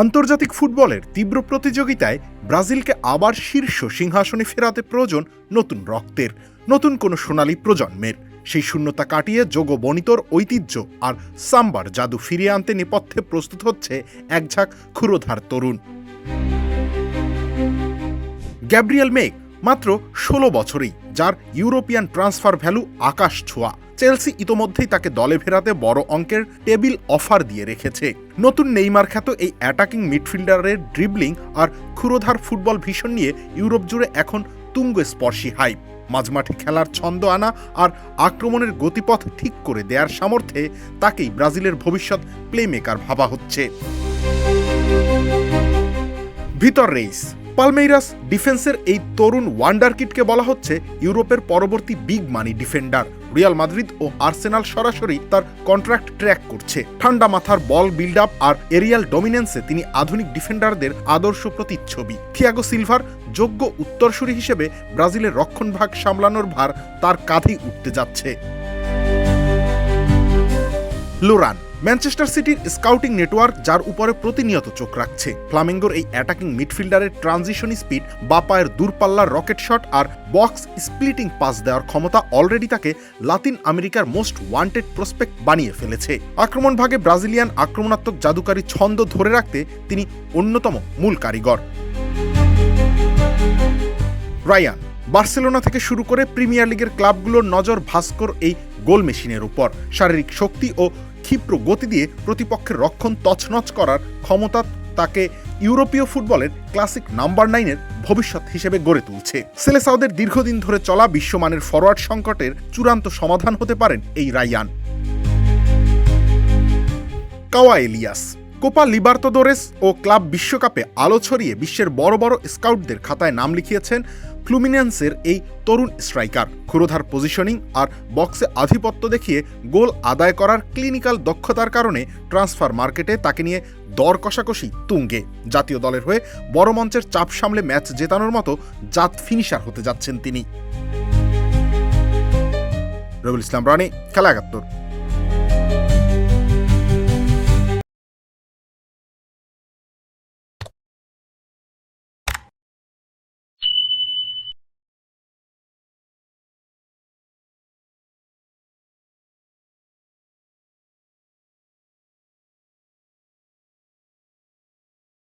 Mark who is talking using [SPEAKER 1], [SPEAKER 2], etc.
[SPEAKER 1] আন্তর্জাতিক ফুটবলের তীব্র প্রতিযোগিতায় ব্রাজিলকে আবার শীর্ষ সিংহাসনে ফেরাতে প্রয়োজন নতুন রক্তের, নতুন কোনো সোনালী প্রজন্মের। সেই শূন্যতা কাটিয়ে যোগবনিতর ঐতিহ্য আর সাম্বার জাদু ফিরিয়ে আনতে নেপথ্যে প্রস্তুত হচ্ছে একঝাঁক ক্ষুরোধার তরুণ। গ্যাব্রিয়েল মেঘ মাত্র ১৬ বছরেই, যার ইউরোপিয়ান ট্রান্সফার ভ্যালু আকাশ ছোঁয়া। চেলসি ইতোমধ্যেই তাকে দলে ফেরাতে বড় অঙ্কের টেবিল অফার দিয়ে রেখেছে। নতুন নেইমার খ্যাত এই অ্যাটাকিং মিডফিল্ডারের ড্রিবলিং আর ক্ষুরোধার ফুটবল ভীষণ নিয়ে ইউরোপ জুড়ে এখন তুঙ্গস্পর্শী হাইপ। মাঝমাঠে খেলার ছন্দ আনা আর আক্রমণের গতিপথ ঠিক করে দেওয়ার সামর্থ্যে তাকেই ব্রাজিলের ভবিষ্যৎ প্লেমেকার ভাবা হচ্ছে। ভিতর রেইস পালমেইরাস ডিফেন্সের এই তরুণ ওয়ান্ডারকিডকে বলা হচ্ছে ইউরোপের পরবর্তী big money defender. Real Madrid ও আর্সেনাল সরাসরি তার কন্ট্রাক্ট ট্র্যাক করছে। ঠান্ডা মাথার বল বিল্ড আপ আর এরিয়াল ডমিনেন্সে তিনি আধুনিক ডিফেন্ডারদের আদর্শ প্রতিচ্ছবি। থিয়াগো সিলভার যোগ্য উত্তরসূরি হিসেবে ব্রাজিলের রক্ষণভাগ সামলানোর ভার তার কাঁধেই উঠতে যাচ্ছে। লোরান ম্যানচেস্টার সিটির স্কাউটিং নেটওয়ার্ক যার উপরে প্রতিনিয়ত চোখ রাখছে। ফ্লামেঙ্গোর এই অ্যাটাকিং মিডফিল্ডারের ট্রানজিশনি স্পিড, বাপায়ের দূরপাল্লার রকেট শট আর বক্স স্প্লিটিং পাস দেওয়ার ক্ষমতা অলরেডি তাকে লাতিন আমেরিকার মোস্ট ওয়ান্টেড প্রসপেক্ট বানিয়ে ফেলেছে। আক্রমণ ভাগে ব্রাজিলিয়ান আক্রমণাত্মক জাদুকারী ছন্দ ধরে রাখতে তিনি অন্যতম মূল কারিগর। রায়ান বার্সেলোনা থেকে শুরু করে প্রিমিয়ার লিগের ক্লাবগুলোর নজর ভাস্কর এই গোল মেশিনের উপর। শারীরিক শক্তি ও ক্ষিপ্র গতি দিয়ে প্রতিপক্ষের রক্ষণ তছনছ করার ক্ষমতা তাকে ইউরোপীয় ফুটবলের ক্লাসিক নাম্বার 9-এর ভবিষ্যৎ হিসেবে গড়ে তুলছে। সেলেসাওদের দীর্ঘদিন ধরে চলা বিশ্বমানের ফরওয়ার্ড সংকটের চূড়ান্ত সমাধান হতে পারেন এই রায়ান। কাওয়া এলিয়াস কোপা লিবার্তাদোরেস ও ক্লাব বিশ্বকাপে আলো ছড়িয়ে বিশ্বের বড় বড় স্কাউটদের খাতায় নাম লিখিয়েছেন ফ্লুমিনেন্সের এই তরুণ স্ট্রাইকার। ক্ষুরোধার পজিশনিং আর বক্সে আধিপত্য দেখিয়ে গোল আদায় করার ক্লিনিক্যাল দক্ষতার কারণে ট্রান্সফার মার্কেটে তাকে নিয়ে দর কষাকষি তুঙ্গে। জাতীয় দলের হয়ে বড় মঞ্চের চাপ সামলে ম্যাচ জেতানোর মতো জাত ফিনিশার হতে যাচ্ছেন তিনি। রবিউল ইসলাম রানী, খেলা ৭১।